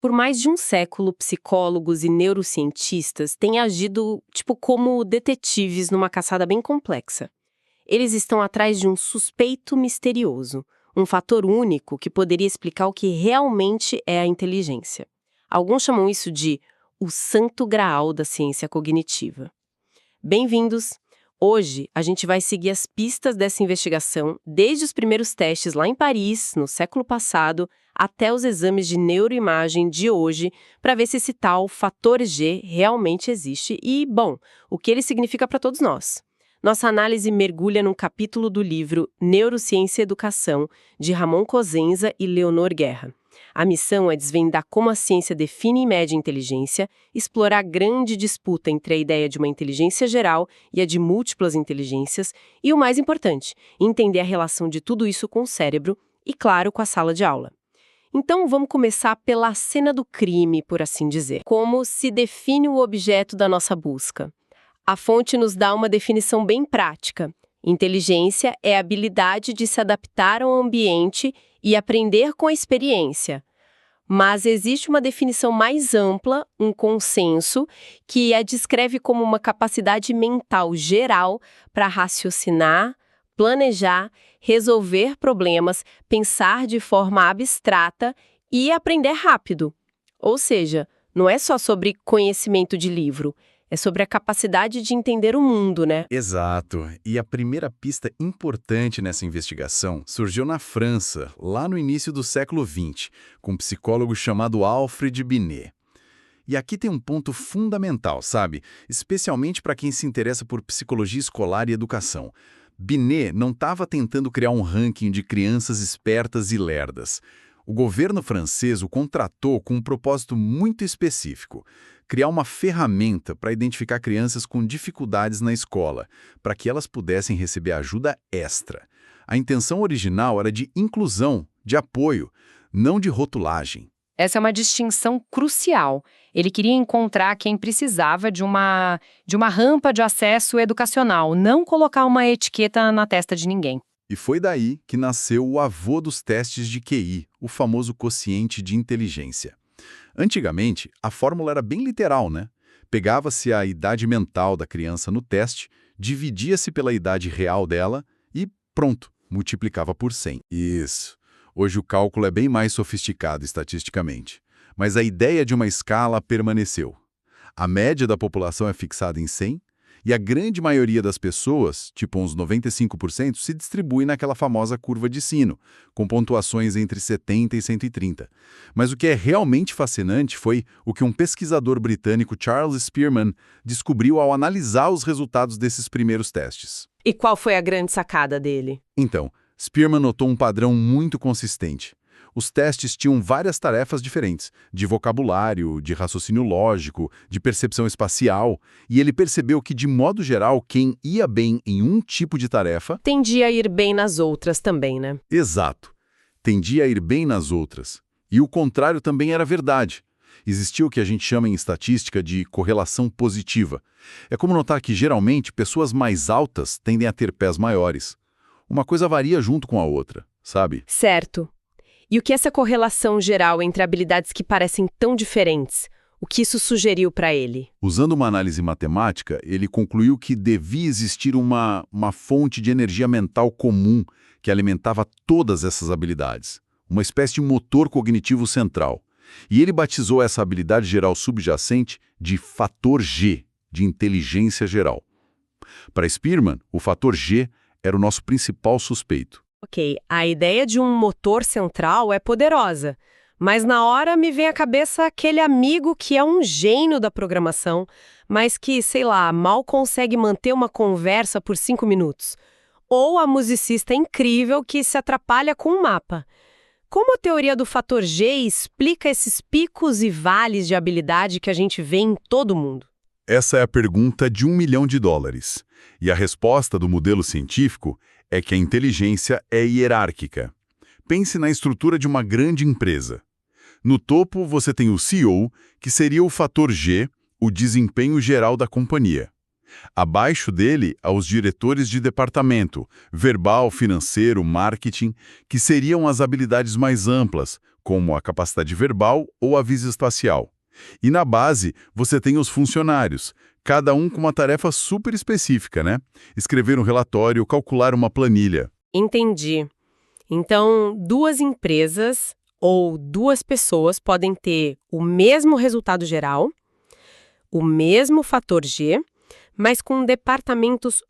Por mais de um século, psicólogos e neurocientistas têm agido, como detetives numa caçada bem complexa. Eles estão atrás de um suspeito misterioso, um fator único que poderia explicar o que realmente é a inteligência. Alguns chamam isso de o santo graal da ciência cognitiva. Bem-vindos! Hoje, a gente vai seguir as pistas dessa investigação, desde os primeiros testes lá em Paris, no século passado, até os exames de neuroimagem de hoje, para ver se esse tal fator G realmente existe e, bom, o que ele significa para todos nós. Nossa análise mergulha num capítulo do livro Neurociência e Educação, de Ramon Cosenza e Leonor Guerra. A missão é desvendar como a ciência define e mede inteligência, explorar a grande disputa entre a ideia de uma inteligência geral e a de múltiplas inteligências e, o mais importante, entender a relação de tudo isso com o cérebro e, claro, com a sala de aula. Então, vamos começar pela cena do crime, por assim dizer. Como se define o objeto da nossa busca? A fonte nos dá uma definição bem prática. Inteligência é a habilidade de se adaptar ao ambiente e aprender com a experiência. Mas existe uma definição mais ampla, um consenso, que a descreve como uma capacidade mental geral para raciocinar, planejar, resolver problemas, pensar de forma abstrata e aprender rápido. Ou seja, não é só sobre conhecimento de livro, é sobre a capacidade de entender o mundo, né? Exato. E a primeira pista importante nessa investigação surgiu na França, lá no início do século XX, com um psicólogo chamado Alfred Binet. E aqui tem um ponto fundamental, sabe? Especialmente para quem se interessa por psicologia escolar e educação. Binet não estava tentando criar um ranking de crianças espertas e lerdas. O governo francês o contratou com um propósito muito específico: criar uma ferramenta para identificar crianças com dificuldades na escola, para que elas pudessem receber ajuda extra. A intenção original era de inclusão, de apoio, não de rotulagem. Essa é uma distinção crucial. Ele queria encontrar quem precisava de uma rampa de acesso educacional, não colocar uma etiqueta na testa de ninguém. E foi daí que nasceu o avô dos testes de QI, o famoso quociente de inteligência. Antigamente, a fórmula era bem literal, né? Pegava-se a idade mental da criança no teste, dividia-se pela idade real dela e pronto, multiplicava por 100. Isso. Hoje o cálculo é bem mais sofisticado estatisticamente. Mas a ideia de uma escala permaneceu. A média da população é fixada em 100, e a grande maioria das pessoas, tipo uns 95%, se distribui naquela famosa curva de sino, com pontuações entre 70 e 130. Mas o que é realmente fascinante foi o que um pesquisador britânico, Charles Spearman, descobriu ao analisar os resultados desses primeiros testes. E qual foi a grande sacada dele? Então, Spearman notou um padrão muito consistente. Os testes tinham várias tarefas diferentes, de vocabulário, de raciocínio lógico, de percepção espacial, e ele percebeu que, de modo geral, quem ia bem em um tipo de tarefa Tendia a ir bem nas outras também, né? Exato. Tendia a ir bem nas outras. E o contrário também era verdade. Existia o que a gente chama em estatística de correlação positiva. É como notar que, geralmente, pessoas mais altas tendem a ter pés maiores. Uma coisa varia junto com a outra, sabe? Certo. E o que essa correlação geral entre habilidades que parecem tão diferentes, o que isso sugeriu para ele? Usando uma análise matemática, ele concluiu que devia existir uma fonte de energia mental comum que alimentava todas essas habilidades, uma espécie de motor cognitivo central. E ele batizou essa habilidade geral subjacente de fator G, de inteligência geral. Para Spearman, o fator G era o nosso principal suspeito. Ok, a ideia de um motor central é poderosa, mas na hora me vem à cabeça aquele amigo que é um gênio da programação, mas que, sei lá, mal consegue manter uma conversa por 5 minutos. Ou a musicista incrível que se atrapalha com um mapa. Como a teoria do fator G explica esses picos e vales de habilidade que a gente vê em todo mundo? Essa é a pergunta de $1 milhão. E a resposta do modelo científico é que a inteligência é hierárquica. Pense na estrutura de uma grande empresa. No topo, você tem o CEO, que seria o fator G, o desempenho geral da companhia. Abaixo dele, há os diretores de departamento, verbal, financeiro, marketing, que seriam as habilidades mais amplas, como a capacidade verbal ou a visoespacial. E na base, você tem os funcionários, cada um com uma tarefa super específica, né? Escrever um relatório, calcular uma planilha. Entendi. Então, duas empresas ou duas pessoas podem ter o mesmo resultado geral, o mesmo fator G, mas com departamentos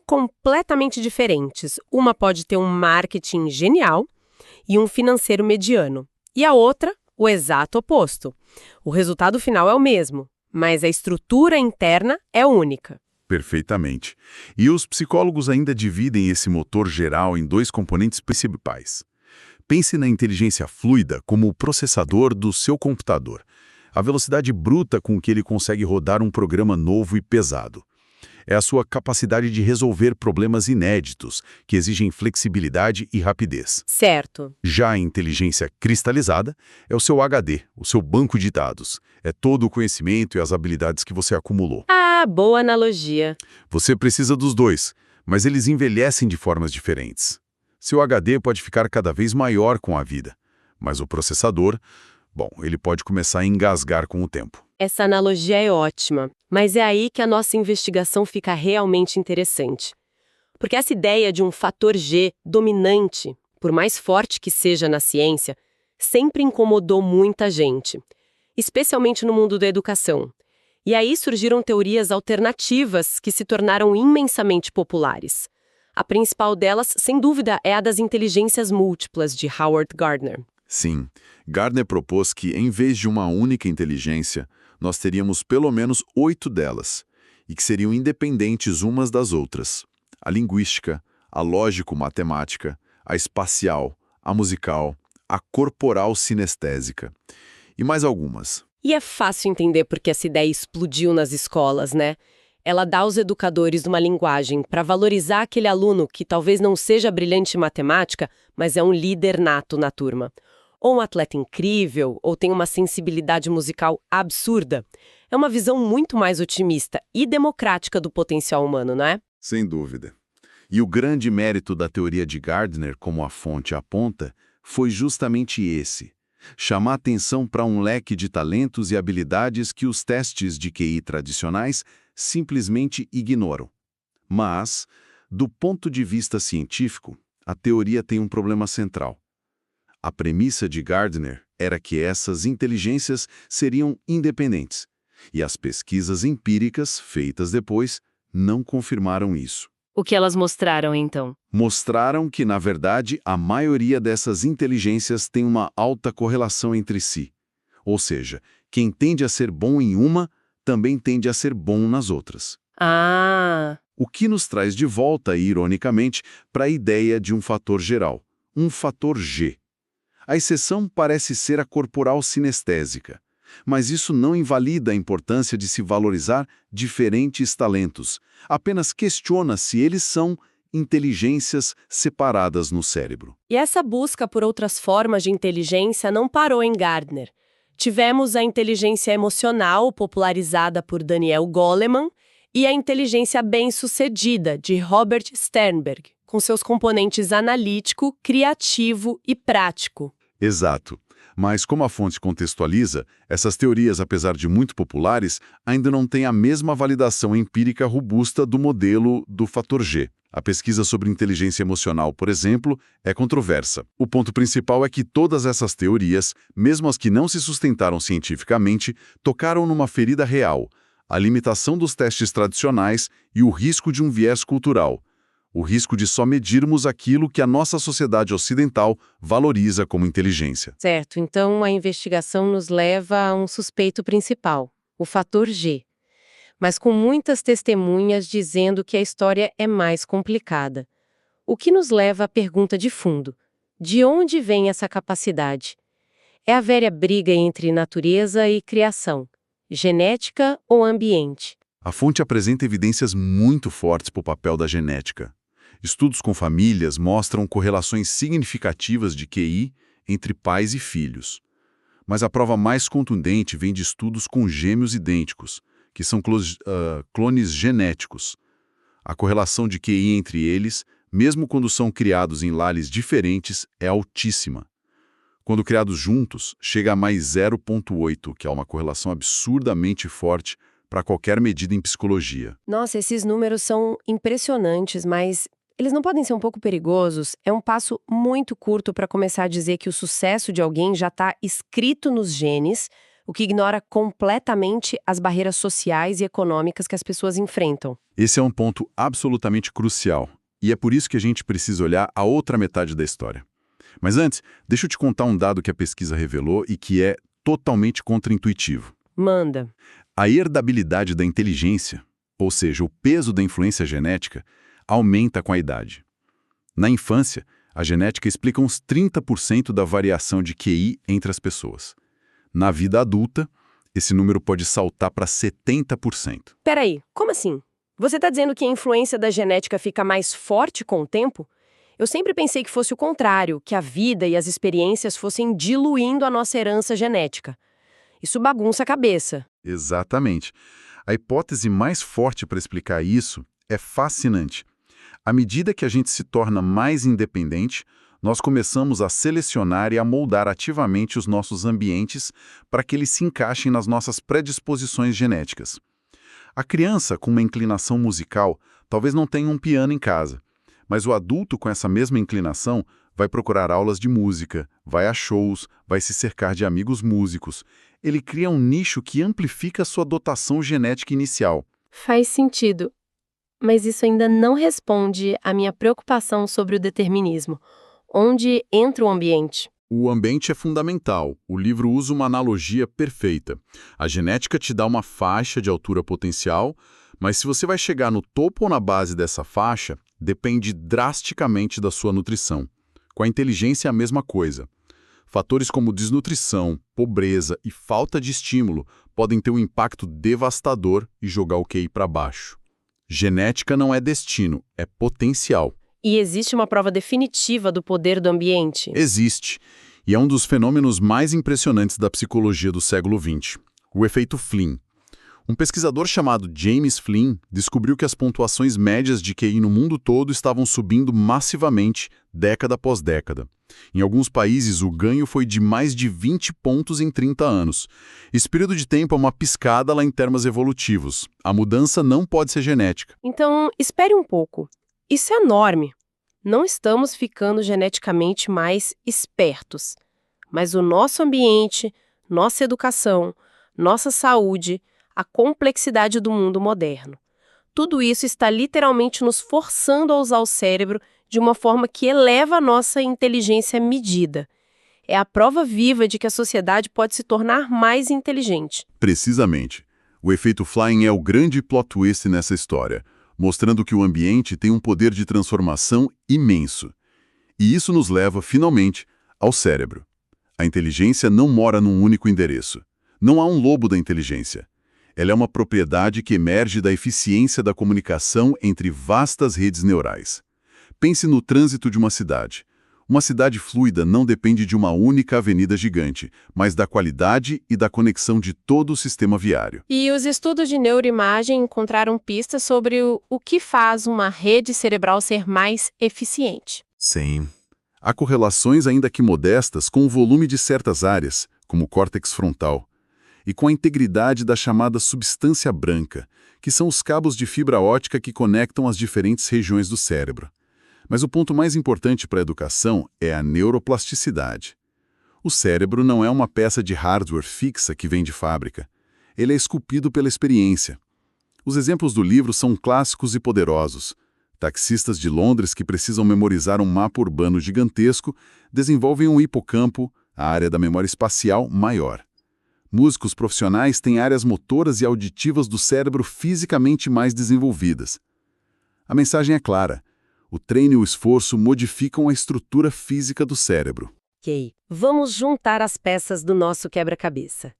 completamente diferentes. Uma pode ter um marketing genial e um financeiro mediano. E a outra, o exato oposto. O resultado final é o mesmo, mas a estrutura interna é única. Perfeitamente. E os psicólogos ainda dividem esse motor geral em dois componentes principais. Pense na inteligência fluida como o processador do seu computador, a velocidade bruta com que ele consegue rodar um programa novo e pesado. É a sua capacidade de resolver problemas inéditos, que exigem flexibilidade e rapidez. Certo. Já a inteligência cristalizada é o seu HD, o seu banco de dados. É todo o conhecimento e as habilidades que você acumulou. Ah, boa analogia. Você precisa dos dois, mas eles envelhecem de formas diferentes. Seu HD pode ficar cada vez maior com a vida, mas o processador, bom, ele pode começar a engasgar com o tempo. Essa analogia é ótima, mas é aí que a nossa investigação fica realmente interessante. Porque essa ideia de um fator G dominante, por mais forte que seja na ciência, sempre incomodou muita gente, especialmente no mundo da educação. E aí surgiram teorias alternativas que se tornaram imensamente populares. A principal delas, sem dúvida, é a das inteligências múltiplas, de Howard Gardner. Sim, Gardner propôs que, em vez de uma única inteligência, nós teríamos pelo menos 8 delas, e que seriam independentes umas das outras. A linguística, a lógico-matemática, a espacial, a musical, a corporal sinestésica. E mais algumas. E é fácil entender porque essa ideia explodiu nas escolas, né? Ela dá aos educadores uma linguagem para valorizar aquele aluno que talvez não seja brilhante em matemática, mas é um líder nato na turma. Ou um atleta incrível, ou tem uma sensibilidade musical absurda. É uma visão muito mais otimista e democrática do potencial humano, não é? Sem dúvida. E o grande mérito da teoria de Gardner, como a fonte aponta, foi justamente esse: chamar atenção para um leque de talentos e habilidades que os testes de QI tradicionais simplesmente ignoram. Mas, do ponto de vista científico, a teoria tem um problema central. A premissa de Gardner era que essas inteligências seriam independentes, e as pesquisas empíricas feitas depois não confirmaram isso. O que elas mostraram, então? Mostraram que, na verdade, a maioria dessas inteligências tem uma alta correlação entre si. Ou seja, quem tende a ser bom em uma, também tende a ser bom nas outras. Ah! O que nos traz de volta, ironicamente, para a ideia de um fator geral, um fator G. A exceção parece ser a corporal sinestésica, mas isso não invalida a importância de se valorizar diferentes talentos, apenas questiona se eles são inteligências separadas no cérebro. E essa busca por outras formas de inteligência não parou em Gardner. Tivemos a inteligência emocional, popularizada por Daniel Goleman, e a inteligência bem-sucedida, de Robert Sternberg, com seus componentes analítico, criativo e prático. Exato. Mas, como a fonte contextualiza, essas teorias, apesar de muito populares, ainda não têm a mesma validação empírica robusta do modelo do fator G. A pesquisa sobre inteligência emocional, por exemplo, é controversa. O ponto principal é que todas essas teorias, mesmo as que não se sustentaram cientificamente, tocaram numa ferida real: a limitação dos testes tradicionais e o risco de um viés cultural. O risco de só medirmos aquilo que a nossa sociedade ocidental valoriza como inteligência. Certo, então a investigação nos leva a um suspeito principal, o fator G. Mas com muitas testemunhas dizendo que a história é mais complicada. O que nos leva à pergunta de fundo: de onde vem essa capacidade? É a velha briga entre natureza e criação, genética ou ambiente? A fonte apresenta evidências muito fortes para o papel da genética. Estudos com famílias mostram correlações significativas de QI entre pais e filhos. Mas a prova mais contundente vem de estudos com gêmeos idênticos, que são clones genéticos. A correlação de QI entre eles, mesmo quando são criados em lares diferentes, é altíssima. Quando criados juntos, chega a mais 0,8, que é uma correlação absurdamente forte para qualquer medida em psicologia. Nossa, esses números são impressionantes, mas eles não podem ser um pouco perigosos? É um passo muito curto para começar a dizer que o sucesso de alguém já está escrito nos genes, o que ignora completamente as barreiras sociais e econômicas que as pessoas enfrentam. Esse é um ponto absolutamente crucial, e é por isso que a gente precisa olhar a outra metade da história. Mas antes, deixa eu te contar um dado que a pesquisa revelou e que é totalmente contraintuitivo. Manda. A herdabilidade da inteligência, ou seja, o peso da influência genética, aumenta com a idade. Na infância, a genética explica uns 30% da variação de QI entre as pessoas. Na vida adulta, esse número pode saltar para 70%. Peraí, como assim? Você está dizendo que a influência da genética fica mais forte com o tempo? Eu sempre pensei que fosse o contrário, que a vida e as experiências fossem diluindo a nossa herança genética. Isso bagunça a cabeça. Exatamente. A hipótese mais forte para explicar isso é fascinante. À medida que a gente se torna mais independente, nós começamos a selecionar e a moldar ativamente os nossos ambientes para que eles se encaixem nas nossas predisposições genéticas. A criança com uma inclinação musical talvez não tenha um piano em casa, mas o adulto com essa mesma inclinação vai procurar aulas de música, vai a shows, vai se cercar de amigos músicos. Ele cria um nicho que amplifica a sua dotação genética inicial. Faz sentido. Mas isso ainda não responde à minha preocupação sobre o determinismo. Onde entra o ambiente? O ambiente é fundamental. O livro usa uma analogia perfeita. A genética te dá uma faixa de altura potencial, mas se você vai chegar no topo ou na base dessa faixa, depende drasticamente da sua nutrição. Com a inteligência é a mesma coisa. Fatores como desnutrição, pobreza e falta de estímulo podem ter um impacto devastador e jogar o QI para baixo. Genética não é destino, é potencial. E existe uma prova definitiva do poder do ambiente? Existe, e é um dos fenômenos mais impressionantes da psicologia do século XX, o efeito Flynn. Um pesquisador chamado James Flynn descobriu que as pontuações médias de QI no mundo todo estavam subindo massivamente, década após década. Em alguns países, o ganho foi de mais de 20 pontos em 30 anos. Esse período de tempo é uma piscada lá em termos evolutivos. A mudança não pode ser genética. Então, espere um pouco. Isso é enorme. Não estamos ficando geneticamente mais espertos. Mas o nosso ambiente, nossa educação, nossa saúde, a complexidade do mundo moderno. Tudo isso está literalmente nos forçando a usar o cérebro de uma forma que eleva a nossa inteligência medida. É a prova viva de que a sociedade pode se tornar mais inteligente. Precisamente. O efeito Flynn é o grande plot twist nessa história, mostrando que o ambiente tem um poder de transformação imenso. E isso nos leva, finalmente, ao cérebro. A inteligência não mora num único endereço. Não há um lobo da inteligência. Ela é uma propriedade que emerge da eficiência da comunicação entre vastas redes neurais. Pense no trânsito de uma cidade. Uma cidade fluida não depende de uma única avenida gigante, mas da qualidade e da conexão de todo o sistema viário. E os estudos de neuroimagem encontraram pistas sobre o que faz uma rede cerebral ser mais eficiente. Sim. Há correlações ainda que modestas com o volume de certas áreas, como o córtex frontal, e com a integridade da chamada substância branca, que são os cabos de fibra óptica que conectam as diferentes regiões do cérebro. Mas o ponto mais importante para a educação é a neuroplasticidade. O cérebro não é uma peça de hardware fixa que vem de fábrica. Ele é esculpido pela experiência. Os exemplos do livro são clássicos e poderosos. Taxistas de Londres que precisam memorizar um mapa urbano gigantesco desenvolvem um hipocampo, a área da memória espacial, maior. Músicos profissionais têm áreas motoras e auditivas do cérebro fisicamente mais desenvolvidas. A mensagem é clara. O treino e o esforço modificam a estrutura física do cérebro. Ok, vamos juntar as peças do nosso quebra-cabeça.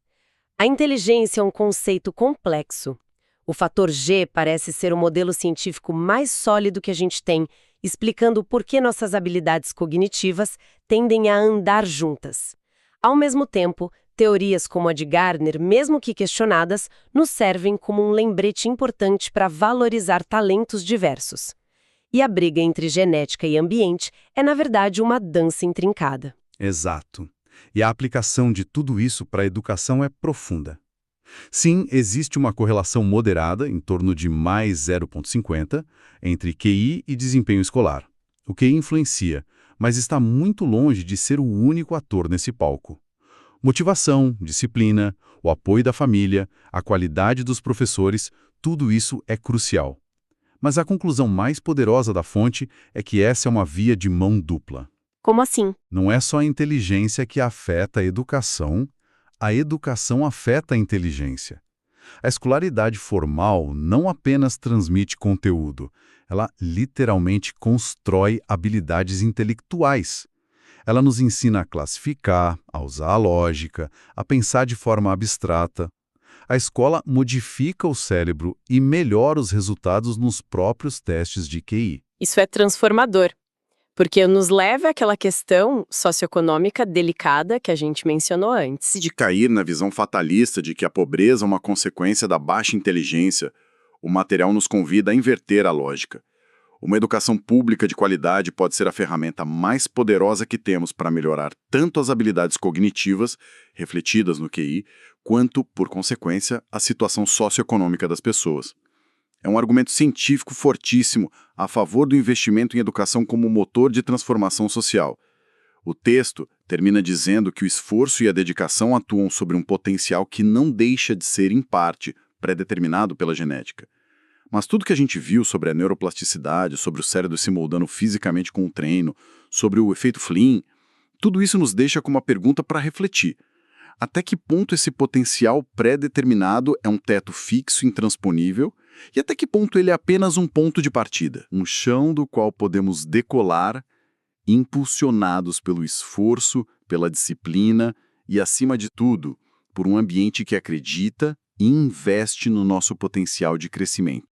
A inteligência é um conceito complexo. O fator G parece ser o modelo científico mais sólido que a gente tem, explicando por que nossas habilidades cognitivas tendem a andar juntas. Ao mesmo tempo, teorias como a de Gardner, mesmo que questionadas, nos servem como um lembrete importante para valorizar talentos diversos. E a briga entre genética e ambiente é, na verdade, uma dança intrincada. Exato. E a aplicação de tudo isso para a educação é profunda. Sim, existe uma correlação moderada, em torno de mais 0,50, entre QI e desempenho escolar. O QI influencia, mas está muito longe de ser o único ator nesse palco. Motivação, disciplina, o apoio da família, a qualidade dos professores, tudo isso é crucial. Mas a conclusão mais poderosa da fonte é que essa é uma via de mão dupla. Como assim? Não é só a inteligência que afeta a educação afeta a inteligência. A escolaridade formal não apenas transmite conteúdo, ela literalmente constrói habilidades intelectuais. Ela nos ensina a classificar, a usar a lógica, a pensar de forma abstrata. A escola modifica o cérebro e melhora os resultados nos próprios testes de QI. Isso é transformador, porque nos leva àquela questão socioeconômica delicada que a gente mencionou antes. De cair na visão fatalista de que a pobreza é uma consequência da baixa inteligência, o material nos convida a inverter a lógica. Uma educação pública de qualidade pode ser a ferramenta mais poderosa que temos para melhorar tanto as habilidades cognitivas, refletidas no QI, quanto, por consequência, a situação socioeconômica das pessoas. É um argumento científico fortíssimo a favor do investimento em educação como motor de transformação social. O texto termina dizendo que o esforço e a dedicação atuam sobre um potencial que não deixa de ser, em parte, pré-determinado pela genética. Mas tudo que a gente viu sobre a neuroplasticidade, sobre o cérebro se moldando fisicamente com o treino, sobre o efeito Flynn, tudo isso nos deixa com uma pergunta para refletir. Até que ponto esse potencial pré-determinado é um teto fixo e intransponível, e até que ponto ele é apenas um ponto de partida, um chão do qual podemos decolar, impulsionados pelo esforço, pela disciplina e, acima de tudo, por um ambiente que acredita e investe no nosso potencial de crescimento.